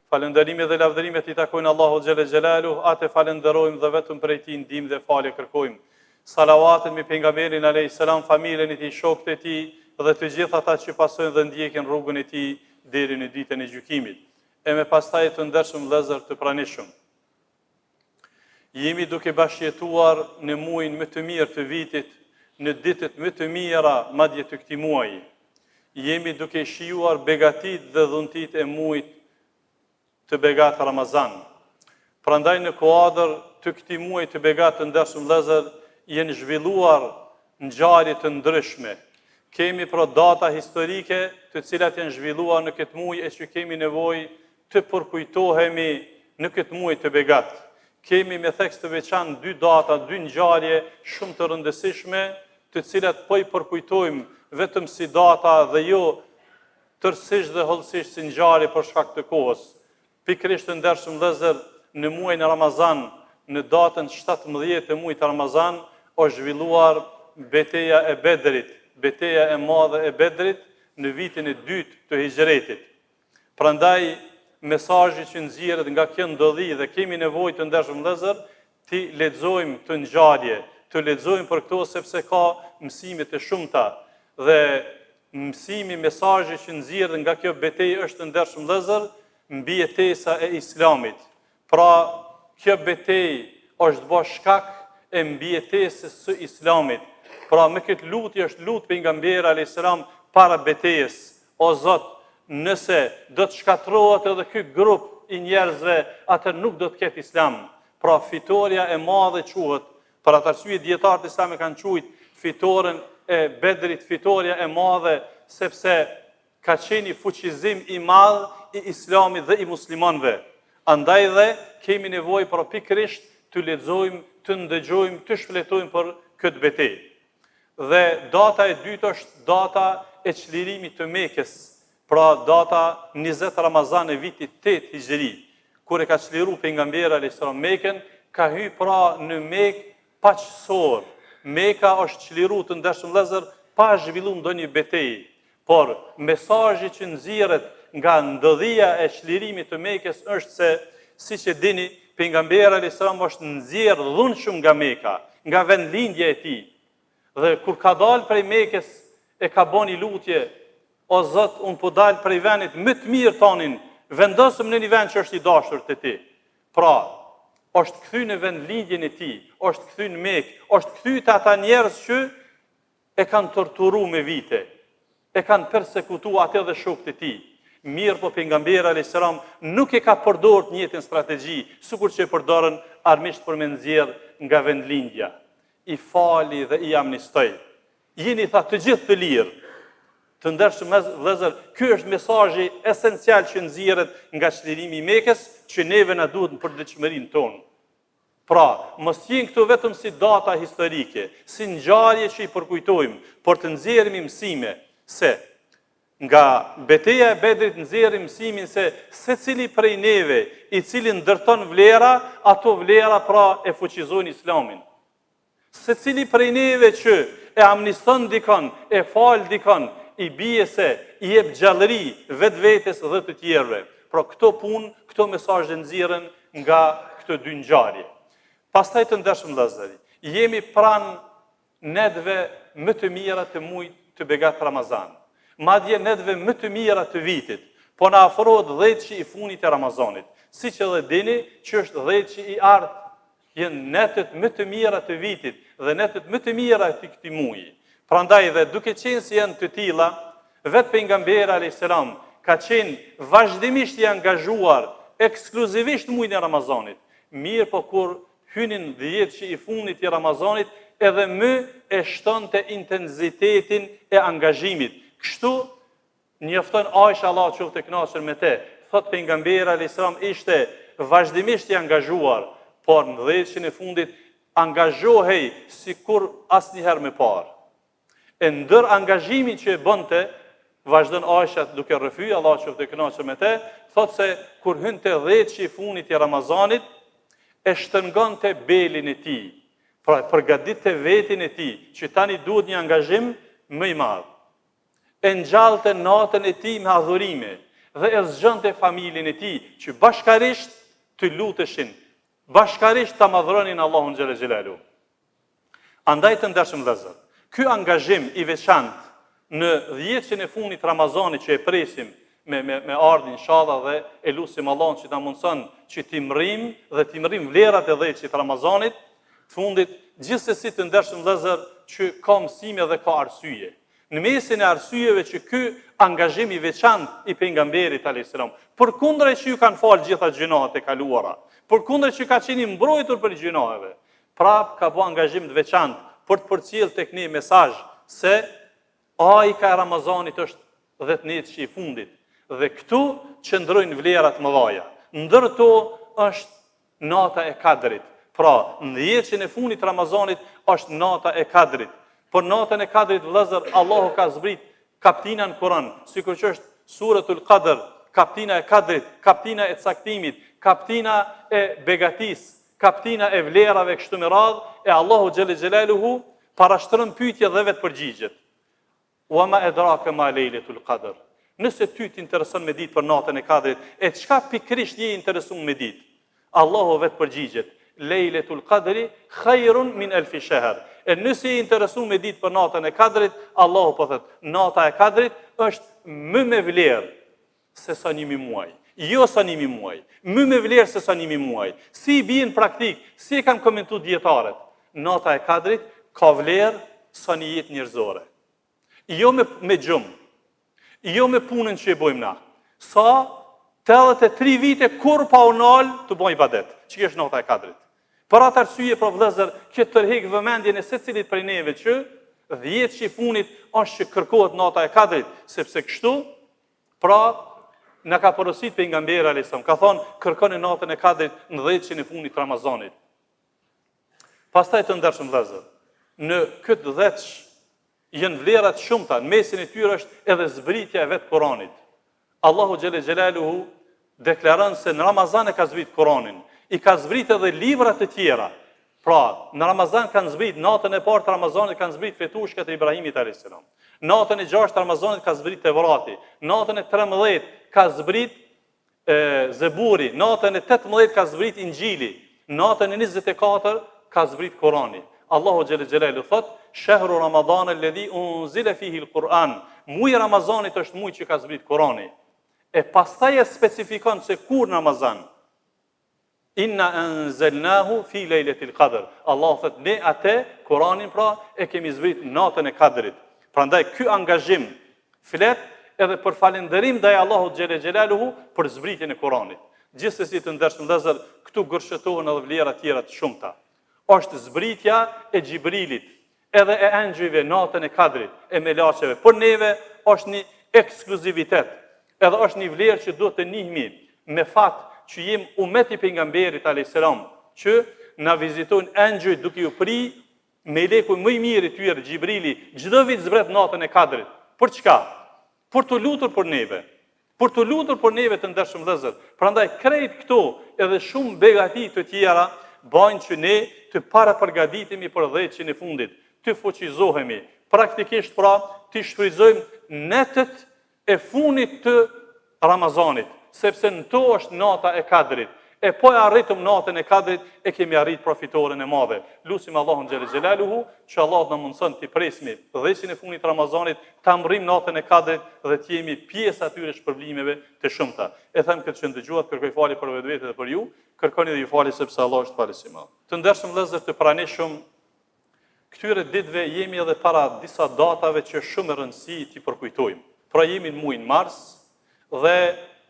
Falëndërimi dhe lavdërimet i takojnë Allahu xhelle xhelalu, atë falenderojmë dhe vetëm prej tij ndihmë dhe falje kërkojmë. Salavatet me pejgamberin alayhis salam, familjen e tij, shokët e tij dhe të gjithë ata që pasojnë dhe ndjekin rrugën e tij deri në ditën e gjykimit. E me pastaj të ndershëm vëllezër të pranishëm. Jemi duke bashkëjetuar në muajin më të mirë të vitit, në ditët më të mira madje të këtij muaji. Jemi duke shijuar begatit dhe dhuntit e muajit të begat Ramazan. Prandaj në kuadër të këtij muaji të begat të ndershëm vëllezër, janë zhvilluar ngjarje të ndryshme. Kemi pra data historike të cilat janë zhvilluar në këtë muaj e që kemi nevojë të përkujtohemi në këtë muaj të begat. Kemi me theks të veçantë dy data, dy ngjarje shumë të rëndësishme, të cilat po i përkujtojmë vetëm si data dhe jo tërësisht dhe hollësisht si ngjarje për shkak të kohës. Pikërisht të ndershëm vëllezër, në muajin Ramazan, në datën 17 të muajit Ramazan, është zhvilluar betejë e Bedrit, betejë e madhe e Bedrit në vitin e dytë të Hijretit. Prandaj mesazhi që nxjerret nga kjo ndodhi dhe kemi nevojë të ndershëm vëllezër, të lexojmë të ngjarje, të lexojmë për këto sepse ka mësime të shumta dhe mësimi, mesazhi që nxjerret nga kjo betejë është të ndershëm vëllezër, mbijetesa e Islamit. Pra, kjo betejë është bërë shkak e mbijetesës së Islamit. Pra, me këtë lutje është lutë pejgamberi alayhis salam para betejës. O Zot, nëse do të shkatërrohet edhe ky grup i njerëzve, atë nuk do të ketë Islam. Pra, fitoria e madhe quhet, për atë arsye dietarët islam e kanë quajtur fitoren e Bedrit fitoria e madhe, sepse ka qenë fuqizim i madh i Islamit dhe i muslimanëve. Andaj dhe kemi nevojë për pikërisht të lexojmë, të ndëgjojmë, të shfletojmë për këtë betejë. Dhe data e dytë është data e çlirimit të Mekës, pra data 20 Ramazan e vitit 8 Hijri, kur e ka çliruar pejgamberi alayhis salam Mekën, ka hyrë pra në Mekë paqësor. Meka është çliruar të ndershëm vëllezër pa zhvilluar ndonjë betejë, por mesazhi që nxirret nga ndodhia e çlirimit të Mekës është se, siç e dini, pejgamberi alayhis salam është nxjerr dhunshëm nga Meka, nga vendlindja e tij. Dhe kur ka dalë prej Mekës e ka bënë lutje, o Zot, unë po dal prej vendit më të mirë tonin, vendosëm në një vend që është i dashur te ti. Pra, është kthy në vendlindjen e tij, është kthy në Mekë, është kthy te ata njerëz që e kanë torturuar me vite, e kanë persekutuar atë dhe shokët e tij. Mirë po pejgamberi alayhis salam nuk e ka përdorur një jetën strategji, sikur që e përdorën armisht për me nxjerr nga vendlindja. I fali dhe i amnistoi. Jeni tha të gjithë të lirë. Të ndershëm vëllezër, ky është mesazhi esencial që nxjerret nga çlirimi i Mekës, që neve na duhet në përditshmërinë tonë. Pra, mos jenë këto vetëm si data historike, si ngjarje që i përkujtojmë, por të nxjerrim mësime se nga betejë e Bedrit nxjerrim mësimin se secili prej neve i cili ndërton vlera, ato vlera pra e fuqizojnë Islamin. Secili prej neve që e amniston dikon, e fal dikon, i bie se i jep gjallëri vetvetes dhe të tjerëve. Pra këto punë, këto mesazhe nxjerren nga këto dy ngjarje. Pastaj të ndershëm vëllezër, jemi pranë netëve më të mira të muajit të begat Ramazan. Madje netëve më të mira të vitit, po na afrohet 10 i fundit e Ramazanit. Siç edhe dini që është 10 i ardh, janë netët më të mira të vitit dhe netët më të mira të këtij muaji. Prandaj dhe duke qenë se janë të tilla, vetë pejgamberi alayhis salam ka qenë vazhdimisht i angazhuar ekskluzivisht muajin e Ramazanit. Mirë po kur hynin 10 që i fundit i Ramazanit, edhe më e shtonte intensitetin e angazhimit. Kështu njofton Aisha, Allah qoftë e kënaqur me te, thot pejgamberi alayhis salam ishte vazhdimisht i angazhuar, por në 10 e fundit angazhohej sikur asnjëherë më parë. E ndër angazhimin që e bënte, vazhdon Aisha duke rrëfyer, Allah qoftë e kënaqur me te, thot se kur hynte 10 i fundit i Ramazanit, e shtrëngonte belin e tij. Pra përgatitte vetin e tij, që tani duhet një angazhim më i madh. E ngjallte natën e tij me adhurime, dhe e zgjënte familjen e tij që bashkarisht të luteshin, bashkarisht ta madhronin Allahun xhel xelalu. Andaj të ndershëm vëllezër, ky angazhim i veçantë në 10 ditën e fundit Ramazanit që e presim me ardhin inshallah dhe e lutim Allahun që ta mundson që ti mrim dhe ti mrim vlerat e 10 të Ramazanit të fundit, gjithsesi të ndershëm vëllezër që ka mësime dhe ka arsye. Në mesin e arsyeve që ky angazhim i veçantë i pejgamberit alayhis salam, përkundër që ju kanë falë gjitha gjinohat e kaluara, përkundër që ka qenë mbrojtur për gjinoheve, prap ka bë angazhim të veçantë për të përcjellë tek ne mesazh se ajka e Ramazanit është 10 ditë që i fundit dhe këtu qëndrojnë vlerat mëdha. Ndërto është nata e Kadrit. Pra, në 10 ditën e fundit Ramazanit është nata e Kadrit. Për natën e Kadrit vëllezër, Allahu ka zbrit kaptina në Kur'an, sikur që është Suratul Qadr, kaptina e Kadrit, kaptina e caktimit, kaptina e begatis, kaptina e vlerave kështu me radhë, e Allahu xhel xelaluhu parashtron pyetje dhe vetë përgjigjet. Wa ma adraka ma Lailatul Qadr. Nëse ty t'intereson me ditë për natën e Kadrit, e çka pikërisht je interesuar me ditë? Allahu vetë përgjigjet. Lailatul Qadri khairun min alf shahr. E nëse je interesuar me ditë për natën e Kadrit, Allahu po thot, nata e Kadrit është më me vlerë se sa 1 muaj. Jo sa 1 muaj, më me vlerë se sa 1 muaj. Si i bien praktik, si e kanë komentuar dietarët, nata e Kadrit ka vlerë sa një jetë njerëzore. Jo me gjumë, jo me punën që e bojmë na. Sa 83 vite kur pa u nal të bëj ibadet, që është nata e Kadrit. Për atë arsye për vëllezër, që tërheq vëmendjen e secilit prej neve që 10 që i funit është që kërkohet nata e Kadrit, sepse kështu, pra na ka porosit pejgamberi alayhis salam, ka thonë kërkoni natën e Kadrit në 10 që në fundit Ramazanit. Pastaj të ndershëm vëllezër, në këtë 10 janë vlerat shumëta, në mesin e tyre është edhe zbritja e vetë Kuranit. Allahu xhel xelaluhu deklaron se në Ramazan e ka zbrit Kuranin, i ka zbrit edhe libra të tjera. Pra, në Ramazan kanë zbrit, natën e parë të Ramazanit kanë zbrit fetushkat e Ibrahimit alayhis salam. Natën e 6 të Ramazanit ka zbrit Tevrati, natën e 13 ka zbrit Zeburi, natën e 18 ka zbrit Injili, natën e 24 ka zbrit Kurani. Allahu xhel xelaluhu thot: "Shahru Ramadan alladhi unzila fihi al-Quran." Muaj Ramazanit është muaj që ka zbrit Kurani. E pastaj e specifikon se kur në Ramazan. Inna anzalnahu fi Lailatul Qadr. Allah thot ne atë Kuranin pra e kemi zbrit natën e Kadrit. Prandaj ky angazhim flet edhe për falënderim ndaj Allahut xhel xelaluhu për zbritjen e Kuranit. Gjithsesi të ndershëm vëllezër, këtu gërshëtohen edhe vlera tjera të shumta. Është zbritja e Xhibrilit, edhe e engjëjve natën e Kadrit, e melaçeve. Por neve është një ekskluzivitet. Edhe është një vlerë që duhet të njihmi me fat që jem umeti pejgamberit alayhis salam, që na vizitojnë engjëjt duke u pri meleku më i mirë i tyre, Xhibrili, çdo vit zbret natën e Kadrit. Për çka? Për të lutur për neve. Për të lutur për neve të ndershëm vëllezër. Prandaj krejt këto edhe shumë begati të tjera bajnë që ne të parapërgatitemi për 10 që në fundit, të fuqizohemi, praktikisht pra të shfrytëzojmë netët e fundit të Ramazanit, sepse në to është nata e Kadrit. E po e arritëm natën e Kadrit, e kemi arrit profitoren e madhe. Lusim Allahun xhel xelaluhu, që Allah na mundson të presmi 10 e fundit Ramazanit, ta mbrim natën e Kadrit dhe të jemi pjesë atyre shpërblimeve të shumta. E them këtë që ndëgjuat, kërkoj falje për vetvete dhe për ju, kërkoni dhe ju falje sepse Allah është falës i madh. Të ndershëm vëllezër të pranishëm, këtyre ditëve jemi edhe para disa datave që shumë e rëndësi t'i përkujtojmë. Pra jemi në muajin Mars dhe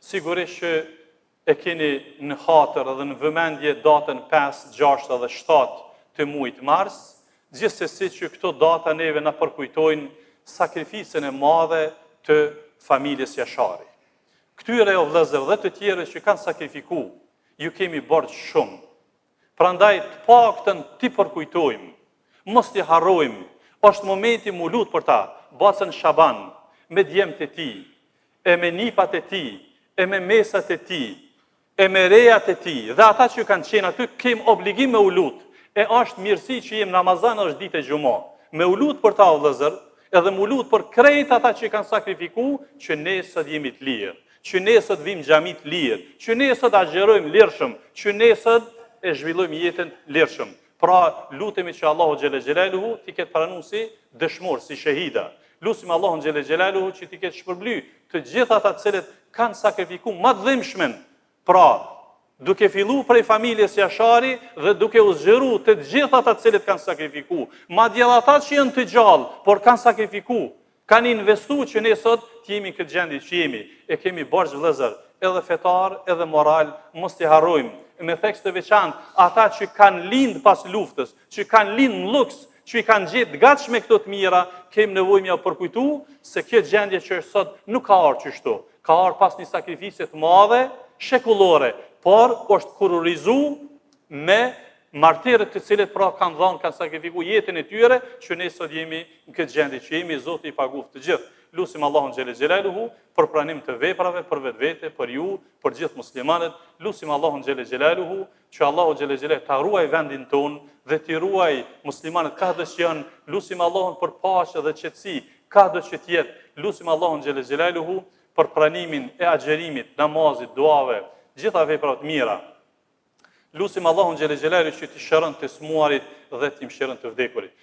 sigurisht që e keni në hatër dhe në vëmendje datën 5, 6 dhe 7 të muajit Mars, gjithsesi që këto data neve na përkujtojnë sakrificën e madhe të familjes Jashari. Këtyre o vëllezër dhe të tjerë që kanë sakrifikuar, ju kemi borxh shumë. Prandaj të paktën ti përkujtojmë, mos t'i harrojmë. Është momenti mu lut për ta, Bacën Shaban, me djemtë e tij, e me nipat e tij, e me mesat e tij, e me rejat e tij, dhe ata që kanë qenë aty, kem obligim me u lut. E është mirësi që jem Ramazan, është ditë e xumë. Me u lut për ta o vëllezër, edhe mu lut për krejt ata që kanë sakrifikuar që ne sot jemi të lirë, që ne sot vim xhamit lirë, që ne sot agjerojmë lirshëm, që ne sot e zhvillojmë jetën lirshëm. Pra, lutemi që Allahu xhelle xhelaluhu t'i ketë pranuar si dëshmor, si shahida. Lutim Allahun xhelle xhelaluhu që t'i ketë shpërbly të gjithë ata të cilët kanë sakrifikuar më të dhimbshmen. Pra, duke fillu prej familjes Jashari dhe duke u zgjeru të gjithë ata të cilët kanë sakrifikuar, madje ata që janë të gjallë, por kanë sakrifikuar, kanë investuar që ne sot të jemi këtë gjendje që jemi. E kemi borxh vëllezër, edhe fetar, edhe moral, mos t'i harrojmë. Me theks të veçantë, ata që kanë lind pas luftës, që kanë lind në luks, që i kanë gjetë gatshme këto të mira, kemi nevojë m'ja përkujtu se kjo gjendje që është sot nuk ka ardhur kështu. Ka ardhur pas një sakrifise të madhe, shekullore, por është kurorizuar me martirët të cilët pra kanë sakrifikuar jetën e tyre, që ne sot jemi në këtë gjendje që jemi, Zoti i paguft të gjithë. Lutim Allahun xhelle xhelaluhu për pranim të veprave, për vetvete, për ju, për gjithë muslimanët. Lutim Allahun xhelle xhelaluhu që Allahu xhelle xhelaluhu ta ruaj vendin ton dhe t'i ruaj muslimanët kado që janë. Lutim Allahun për paqe dhe qetësi kado që të jetë. Lutim Allahun xhelle xhelaluhu për pranimin e agjerimit, namazit, duave, gjitha veprat mira. Lutim Allahun xhelle xhelaluhu që t'i shëron të smuarit dhe t'i mëshiron të vdekurit.